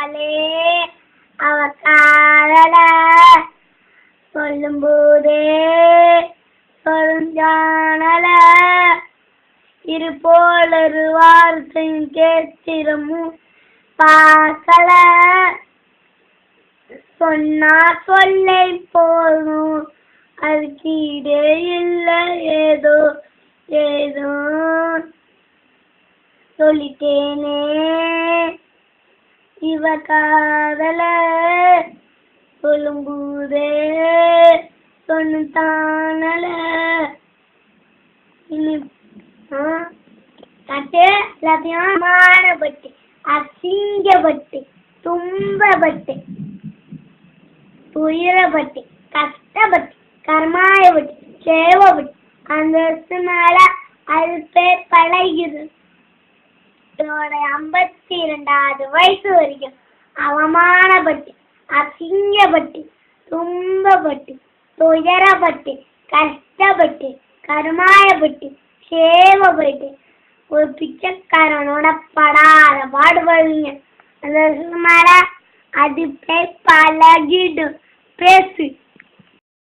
சொன்னாலே அவ காதல சொல்லும் போதே சொல்லுஞ்சானல இரு போல ஒரு வார்த்தையும் கேட்டிரமும் பார்க்கல சொன்னா சொல்லை போதும் அதுக்கு இடே இல்லை ஏதோ ஏதோ சொல்லிட்டேனே இவ காதல சொல்லும்போதே சொன்னானல கட்டு எல்லாத்தையும் மானப்பட்டு அசிங்கப்பட்டு துன்பப்பட்டு துயரப்பட்டு கஷ்டப்பட்டு கர்மாயப்பட்டு சேவப்பட்டு அந்த மேல அது பேர் பழகிறது. 52வது வயசு வரைக்கும் அவமானப்பட்டு அசிங்கப்பட்டு துன்பப்பட்டு துயரப்பட்டு கஷ்டப்பட்டு கருமாயப்பட்டு சேவப்பட்டு ஒரு பிச்சைக்காரனோட படாத பாடுபடுவீங்க. அந்த மேல அது பேர் பழகிடும். பேசு.